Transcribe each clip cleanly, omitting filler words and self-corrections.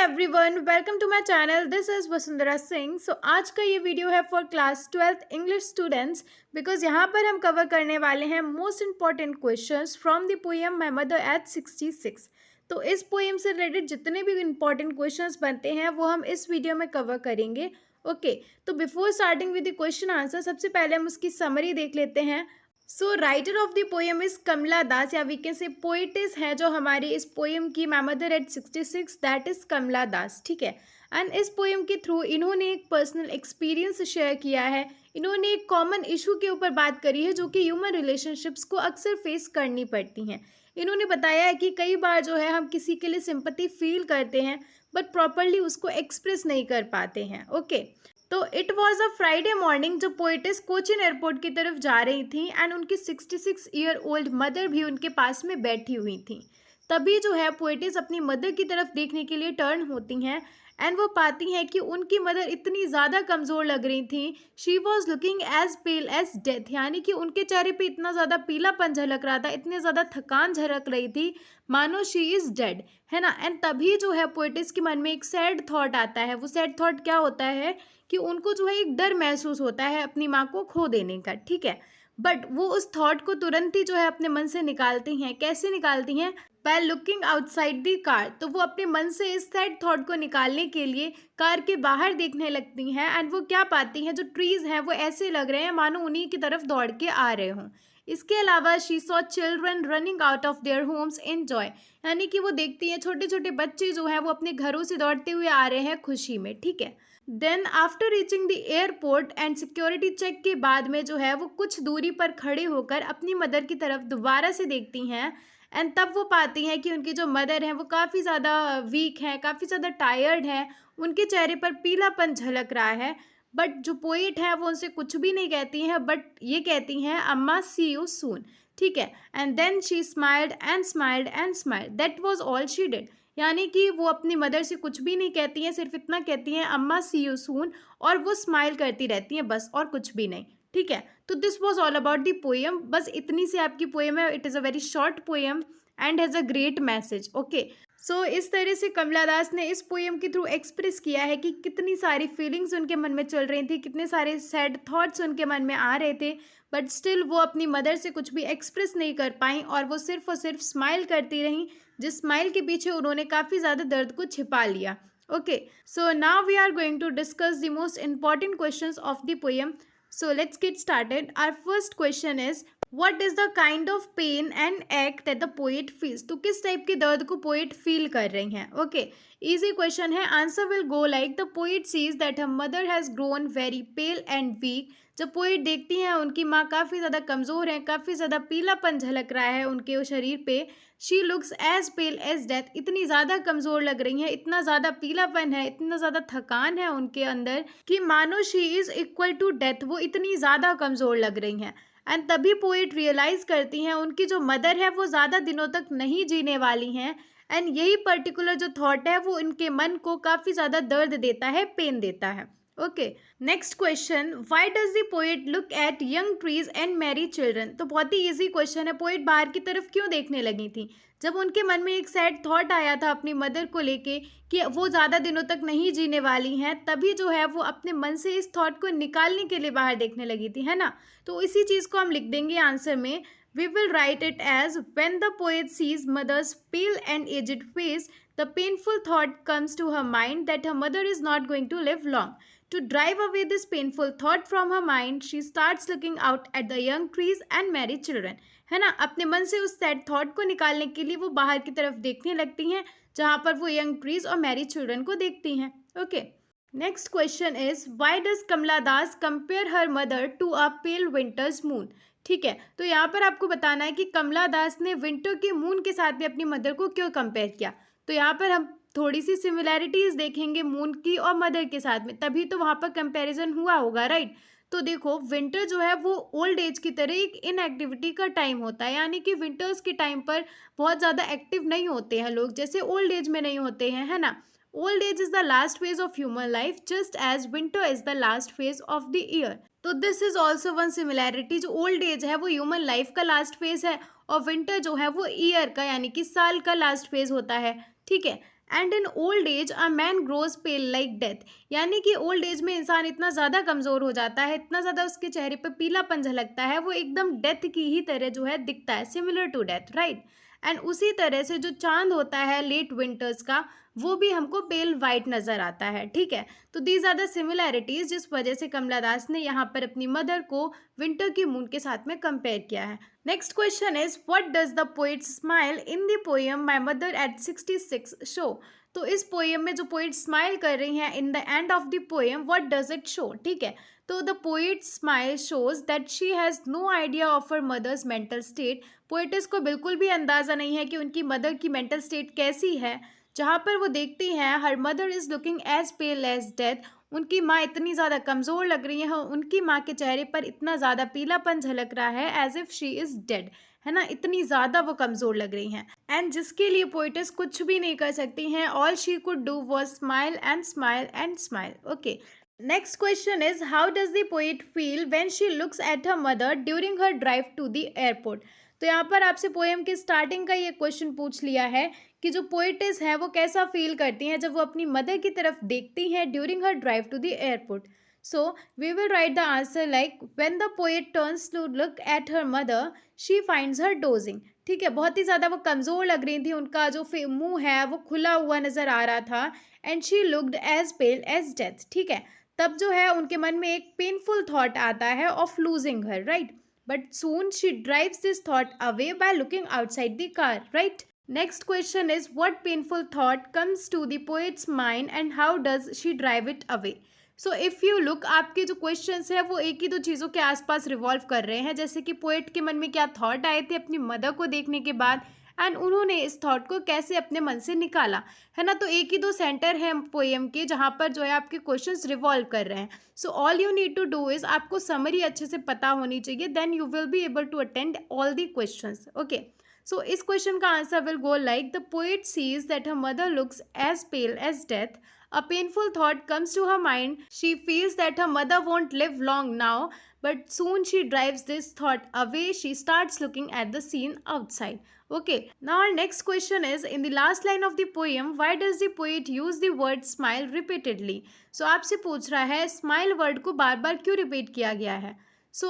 Everyone, welcome to my channel. This is Vasundhara Singh. So आज का ये वीडियो है for class 12th English students, because यहाँ पर हम कवर करने वाले हैं most important questions from the poem my mother at 66। तो इस पोएम से रिलेटेड जितने भी इंपॉर्टेंट क्वेश्चंस बनते हैं वो हम इस वीडियो में कवर करेंगे। ओके, तो before starting with the question answer, सबसे पहले हम उसकी समरी देख लेते हैं। So writer of the poem is Kamala Das, या वी कैन से पोएटिस है जो हमारी इस पोएम की my mother at 66, that is Kamala Das. ठीक है, एंड इस पोएम के थ्रू इन्होंने एक पर्सनल एक्सपीरियंस शेयर किया है। इन्होंने एक कॉमन इशू के ऊपर बात करी है जो कि ह्यूमन रिलेशनशिप्स को अक्सर फेस करनी पड़ती हैं। इन्होंने बताया है कि कई बार जो है हम किसी के लिए सिंपैथी फील करते हैं बट प्रॉपरली उसको एक्सप्रेस नहीं कर पाते हैं। ओके, तो it was a Friday morning जब पोएटिस कोचिन एयरपोर्ट की तरफ जा रही थी एंड उनकी 66 ईयर ओल्ड मदर भी उनके पास में बैठी हुई थी। तभी जो है पोएटिस अपनी मदर की तरफ देखने के लिए टर्न होती हैं एंड वो पाती हैं कि उनकी मदर इतनी ज़्यादा कमज़ोर लग रही थी। She was looking as pale as death, यानी कि उनके चेहरे पे इतना ज़्यादा पीलापन झलक रहा था, इतनी ज़्यादा थकान झलक रही थी मानो शी इज़ डेड, है ना। एंड तभी जो है पोएटिस के मन में एक सैड थॉट आता है। वो सैड थॉट क्या होता है कि उनको जो है एक डर महसूस होता है अपनी माँ को खो देने का। ठीक है, बट वो उस थॉट को तुरंत ही जो है अपने मन से निकालती हैं। कैसे निकालती हैं? Bye looking outside the car. तो वो अपने मन से इस सैड थॉट को निकालने के लिए कार के बाहर देखने लगती हैं एंड वो क्या पाती हैं, जो ट्रीज हैं वो ऐसे लग रहे हैं मानो उन्हीं की तरफ दौड़ के आ रहे हों। इसके अलावा she saw children running out of their homes in joy, यानी कि वो देखती हैं छोटे छोटे बच्चे जो हैं वो अपने घरों से दौड़ते हुए आ रहे हैं खुशी में। ठीक है, then after reaching the airport and security check के बाद में जो है वो कुछ दूरी पर खड़े होकर अपनी मदर की तरफ दोबारा से देखती हैं एंड तब वो पाती हैं कि उनकी जो मदर हैं वो काफ़ी ज़्यादा वीक हैं, काफ़ी ज़्यादा टायर्ड हैं, उनके चेहरे पर पीलापन झलक रहा है। बट जो पोइट है वो उनसे कुछ भी नहीं कहती हैं, बट ये कहती हैं अम्मा सी यू सून। ठीक है, and then she smiled and smiled and smiled, that was all she did. यानी कि वो अपनी मदर से कुछ भी नहीं कहती हैं, सिर्फ इतना कहती हैं अम्मा सी यू सून, और वो स्माइल करती रहती हैं बस, और कुछ भी नहीं। ठीक है, तो this was all about the poem. बस इतनी सी आपकी पोएम है। It is a very short poem and has a great message. Okay, so इस तरह से कमला दास ने इस पोएम के थ्रू एक्सप्रेस किया है कि कितनी सारी फीलिंग्स उनके मन में चल रही थी, कितने सारे सैड थॉट्स उनके मन में आ रहे थे, बट स्टिल वो अपनी मदर से कुछ भी एक्सप्रेस नहीं कर पाई और वो सिर्फ और सिर्फ स्माइल करती रहीं, जिस स्माइल के पीछे उन्होंने काफ़ी ज़्यादा दर्द को छिपा लिया। Okay, so now we are going to discuss the most important questions of the poem. So let's get started. Our first question is, what is the kind of pain and ache that the poet feels? तो किस type के दर्द को poet feel कर रही हैं? Okay, easy question है। Answer will go like, the poet sees that her mother has grown very pale and weak. जब पोएट देखती हैं उनकी माँ काफ़ी ज़्यादा कमज़ोर है, काफ़ी ज़्यादा पीलापन झलक रहा है उनके शरीर पे। She looks as pale as death, इतनी ज़्यादा कमज़ोर लग रही हैं, इतना ज़्यादा पीलापन है, इतना ज़्यादा थकान है उनके अंदर कि मानो she is equal to death, वो इतनी ज़्यादा कमज़ोर लग रही हैं। एंड तभी पोएट रियलाइज़ करती हैं उनकी जो मदर है वो ज़्यादा दिनों तक नहीं जीने वाली हैं। एंड यही पर्टिकुलर जो थॉट है वो इनके मन को काफ़ी ज़्यादा दर्द देता है, पेन देता है। Okay, next question, why does the poet look eight young trees and Mary children? तो बहुत ही इजी क्वेश्चन है। पोएट बाहर की तरफ क्यों देखने लगी थी? जब उनके मन में एक सैड थॉट आया था अपनी मदर को लेके कि वो ज़्यादा दिनों तक नहीं जीने वाली हैं, तभी जो है वो अपने मन से इस थॉट को निकालने के लिए बाहर देखने लगी थी, है ना। तो इसी चीज़ को हम लिख देंगे आंसर में। We will write it as, when the poet sees mother's pale and aged face, the painful thought comes to her mind that her mother is not going to live long. To drive away this painful thought from her mind, she starts looking out at the young trees and merry children. है ना, अपने मन से उस sad thought को निकालने के लिए वो बाहर की तरफ देखने लगती हैं, जहाँ पर वो यंग ट्रीज और मैरी चिल्ड्रन को देखती हैं। Okay, next question is, why does Kamala Das compare her mother to a pale winter's moon? ठीक है, तो यहाँ पर आपको बताना है कि कमला दास ने विंटर के मून के साथ में अपनी मदर को क्यों कंपेयर किया। तो यहाँ पर हम थोड़ी सी सिमिलैरिटीज़ देखेंगे मून की और मदर के साथ में, तभी तो वहाँ पर कंपैरिजन हुआ होगा, राइट। तो देखो, विंटर जो है वो ओल्ड एज की तरह एक इनएक्टिविटी का टाइम होता है, यानी कि विंटर्स के टाइम पर बहुत ज़्यादा एक्टिव नहीं होते हैं लोग, जैसे ओल्ड एज में नहीं होते हैं, है ना। Old age is the last phase of human life, just as winter is the last phase of the year. तो this is also one similarity, जो ओल्ड एज है वो ह्यूमन लाइफ का लास्ट फेज है और विंटर जो है वो ईयर का यानी कि साल का लास्ट फेज होता है। ठीक है, and in old age a man grows pale like death, यानी कि ओल्ड एज में इंसान इतना ज़्यादा कमज़ोर हो जाता है, इतना ज़्यादा उसके चेहरे पर पीलापन झलकता है, वो एकदम डेथ की ही तरह जो है दिखता है, similar to death, right. And उसी तरह से जो चांद होता है लेट विंटर्स का, वो भी हमको पेल वाइट नज़र आता है, ठीक है। तो दीज आर द सिमिलैरिटीज़ जिस वजह से कमला दास ने यहाँ पर अपनी मदर को विंटर की मून के साथ में कंपेयर किया है। Next question is what does the poet smile in the poem my mother at 66 show. तो इस पोएम में जो पोएट स्माइल कर रही हैं in the end of the poem, what does it show, ठीक है। तो the poet smile shows that she has no idea of her mother's mental state. Poetess को बिल्कुल भी अंदाज़ा नहीं है कि उनकी मदर की मेंटल स्टेट कैसी है, जहाँ पर वो देखती हैं her mother is looking as pale as death, उनकी माँ इतनी ज़्यादा कमज़ोर लग रही है, उनकी माँ के चेहरे पर इतना ज़्यादा पीलापन झलक रहा है as if she is dead, है ना, इतनी ज़्यादा वो कमज़ोर लग रही हैं। एंड जिसके लिए पोएटिस कुछ भी नहीं कर सकती हैं, all she could do was smile and smile and smile. Okay, next question is how does the poet feel when she looks at her mother during her drive to the airport. तो यहाँ पर आपसे poem के starting का ये question पूछ लिया है कि जो पोएटिस है वो कैसा फील करती हैं जब वो अपनी मदर की तरफ देखती हैं during her drive to the airport. So we will write the answer like when the poet turns to look at her mother she finds her dozing, ठीक है। बहुत ही ज़्यादा वो कमज़ोर लग रही थी, उनका जो मुंह है वो खुला हुआ नज़र आ रहा था, and she looked as pale as death, ठीक है। तब जो है उनके मन में एक पेनफुल थॉट आता है of losing her, right. But soon she drives this thought away by looking outside the car, right. Next question is what painful thought comes to the poet's mind and how does she drive it away. So if you look, आपके जो questions है वो एक ही दो चीज़ों के आसपास revolve कर रहे हैं, जैसे कि पोएट के मन में क्या थॉट आए थे अपनी मदर को देखने के बाद, एंड उन्होंने इस थॉट को कैसे अपने मन से निकाला, है ना। तो एक ही दो सेंटर हैं पोएम के जहाँ पर जो है आपके क्वेश्चंस रिवॉल्व कर रहे हैं। So all you need to do is, आपको समरी अच्छे से पता होनी चाहिए, then you will be able to attend all the questions. Okay, so इस क्वेश्चन का answer will go like the poet sees that her mother looks as pale as death. A painful thought comes to her mind. She feels that her mother won't live long now, but soon she drives this thought away. She starts looking at the scene outside. Okay, now our next question is, in the last line of the poem, why does the poet use the word smile repeatedly? So आपसे पूछ रहा है smile word को बार बार क्यों repeat किया गया है।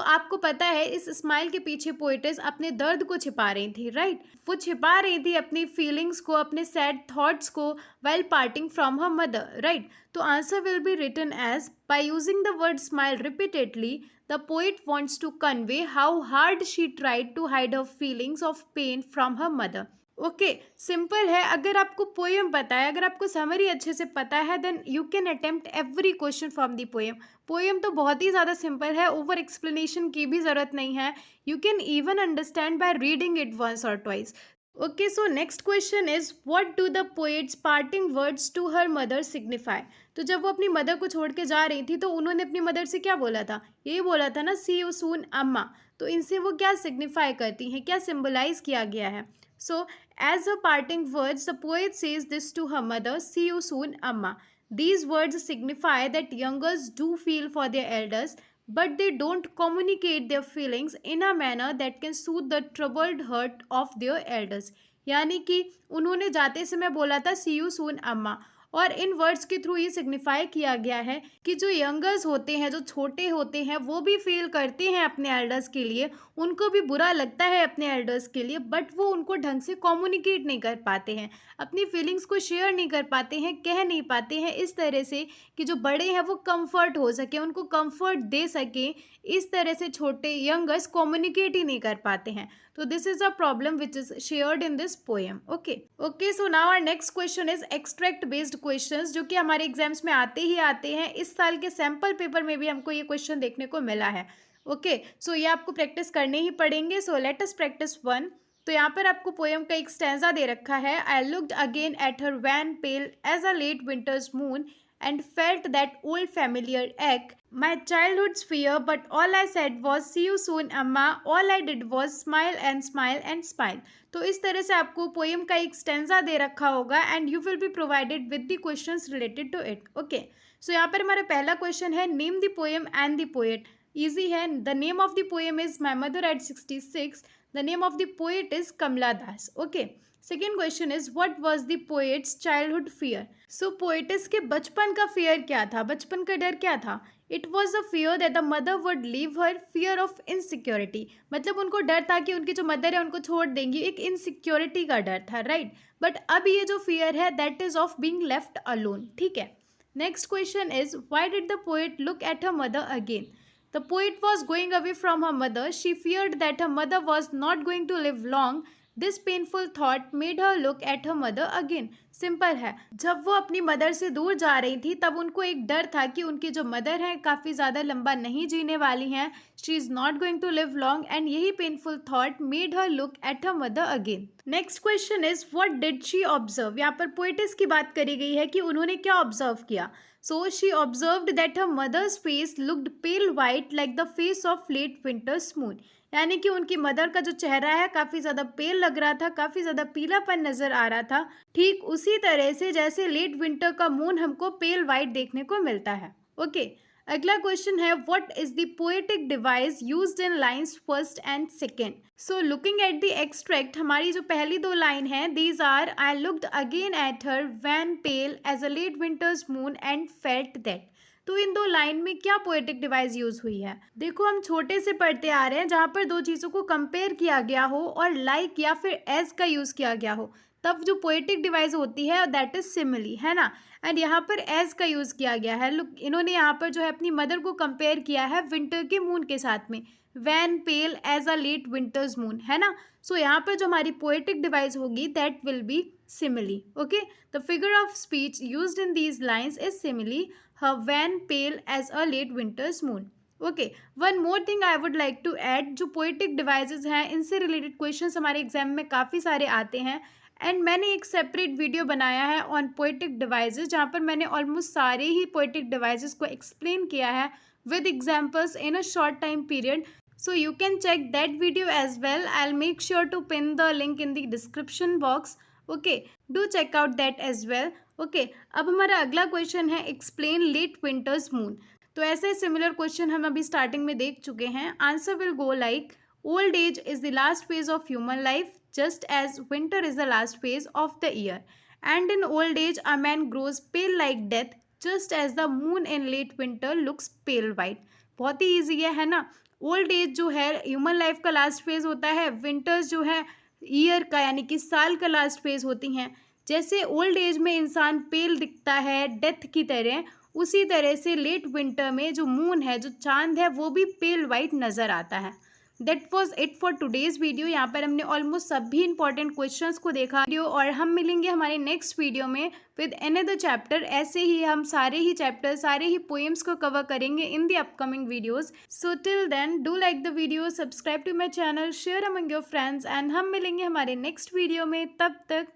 आपको पता है इस स्माइल के पीछे पोएटिस अपने दर्द को छिपा रही थी, राइट। वो छिपा रही थी अपनी फीलिंग्स को, अपने सैड थॉट्स को while parting from her mother, right? तो answer will be written as, by using the word smile repeatedly, the poet wants to convey how hard she tried to hide her feelings of pain from her mother. Okay, simple है। अगर आपको poem पता है, अगर आपको summary अच्छे से पता है, then you can attempt every question from the poem. Poem तो बहुत ही ज़्यादा सिंपल है, ओवर एक्सप्लेनेशन की भी ज़रूरत नहीं है। You can even understand by reading it once और twice. Okay, so next question is what do the poet's parting words to her mother signify. तो जब वो अपनी मदर को छोड़ के जा रही थी तो उन्होंने अपनी मदर से क्या बोला था, यही बोला था ना, सी यू सून अम्मा। तो इनसे वो क्या सिग्निफाई करती हैं, क्या सिम्बलाइज किया गया है। So, as a parting words, the poet says this to her mother, see you soon, Amma. These words signify that youngers do feel for their elders, but they don't communicate their feelings in a manner that can soothe the troubled heart of their elders. यानी कि उन्होंने जाते समय बोला था see you soon, Amma. और इन words के through ये सिग्निफाई किया गया है कि जो यंगर्स होते हैं, जो छोटे होते हैं, वो भी फील करते हैं अपने एल्डर्स के लिए, उनको भी बुरा लगता है अपने एल्डर्स के लिए, बट वो उनको ढंग से कम्युनिकेट नहीं कर पाते हैं, अपनी फीलिंग्स को शेयर नहीं कर पाते हैं, कह नहीं पाते हैं इस तरह से कि जो बड़े हैं वो कंफर्ट हो सके, उनको कंफर्ट दे सके। इस तरह से छोटे यंगर्स कम्युनिकेट ही नहीं कर पाते हैं। तो this is a problem which is shared in this poem. Okay, so now our next question is extract based questions, जो कि हमारे एग्जाम्स में आते ही आते हैं। इस साल के सैम्पल पेपर में भी हमको ये क्वेश्चन देखने को मिला है। ओके, सो ये आपको प्रैक्टिस करने ही पड़ेंगे। So let us practice one. तो यहाँ पर आपको पोएम का एक स्टैंजा दे रखा है, I looked again at her wan pale as a late winter's moon and felt that old familiar ache, my childhood's fear, but all I said was see you soon Amma, all I did was smile and smile and smile. तो इस तरह से आपको poem का एक stanza दे रखा होगा and you will be provided with the questions related to it. Okay, so यहाँ पर हमारा पहला क्वेश्चन है, name the poem and the poet. Easy है। The name of the poem is my mother at 66, the name of the poet is Kamala Das. Okay. Second question is what was the poet's childhood fear. So poetess के बचपन का fear क्या था, बचपन का डर क्या था? It was a fear that the mother would leave her, fear of insecurity. मतलब उनको डर था कि उनकी जो मदर है उनको छोड़ देंगी, एक इनसिक्योरिटी का डर था, राइट. बट अब ये जो फियर है that is of being left alone. ठीक है. Next question is why did the poet look at her mother again. The poet was going away from her mother. She feared that her mother was not going to live long. This painful thought made her look at her mother again. Simple है, जब वो अपनी mother से दूर जा रही थी तब उनको एक डर था कि उनकी जो मदर है काफ़ी ज़्यादा लंबा नहीं जीने वाली हैं. She is not going to live long and यही painful thought made her look at her mother again. Next question is what did she observe. यहाँ पर पोएटिस की बात करी गई है कि उन्होंने क्या ऑब्जर्व किया. So she observed that her mother's face looked pale white like the face of late winter's moon. यानी कि उनकी मदर का जो चेहरा है काफ़ी ज़्यादा पेल लग रहा था, काफ़ी ज़्यादा पीलापन नज़र आ रहा था, ठीक उसी तरह से जैसे लेट विंटर का मून हमको पेल वाइट देखने को मिलता है. ओके. अगला क्वेश्चन है what is the poetic device used in lines first and second. So looking at the extract, हमारी जो पहली दो लाइन है these are I looked again at her when pale as a late winter's moon and felt that. तो इन दो line में क्या पोएटिक डिवाइस यूज हुई है. देखो हम छोटे से पढ़ते आ रहे हैं जहाँ पर दो चीज़ों को कंपेयर किया गया हो और लाइक या फिर एज का यूज़ किया गया हो, तब जो पोएटिक डिवाइस होती है दैट इज सिमिली, है ना. एंड यहाँ पर एज का यूज़ किया गया है. लुक, इन्होंने यहाँ पर जो है अपनी मदर को कंपेयर किया है विंटर के मून के साथ में, wan pale as a late winter's moon, है ना. सो यहाँ पर जो हमारी पोएटिक डिवाइस होगी that will be simile. Okay. The figure of speech used in these lines is simile, her van pale as a late winter's moon. Okay. One more thing I would like to add, जो poetic devices हैं इनसे related questions हमारे exam में काफ़ी सारे आते हैं and मैंने एक सेपरेट वीडियो बनाया है ऑन पोएटिक डिवाइसेस जहाँ पर मैंने ऑलमोस्ट सारे ही पोएटिक डिवाइसेस को एक्सप्लेन किया है with examples in a short time period. So you can check that video as well. I'll make sure to pin the link in the description box. Okay, do check out that as well. Okay, अब हमारा अगला question है explain late winter's moon. तो ऐसे similar question हम अभी starting में देख चुके हैं. Answer will go like old age is the last phase of human life just as winter is the last phase of the year. And in old age a man grows pale like death just as the moon in late winter looks pale white. बहुत ही easy है ना. Old age जो है human life का last phase होता है, winters जो है ईयर का यानी कि साल का लास्ट फेज होती हैं. जैसे ओल्ड एज में इंसान पेल दिखता है डेथ की तरह, उसी तरह से लेट विंटर में जो मून है, जो चांद है, वो भी पेल वाइट नज़र आता है. That was it for today's video. यहाँ पर हमने ऑलमोस्ट सभी इंपॉर्टेंट क्वेश्चंस को देखा वीडियो, और हम मिलेंगे हमारे नेक्स्ट वीडियो में विद अनदर चैप्टर. ऐसे ही हम सारे ही चैप्टर, सारे ही पोएम्स को कवर करेंगे in the upcoming videos. So till then do like the video, subscribe to my channel, share among your friends and हम मिलेंगे हमारे नेक्स्ट वीडियो में. तब तक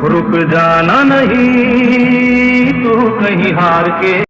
रुक जाना नहीं तू कहीं हार के.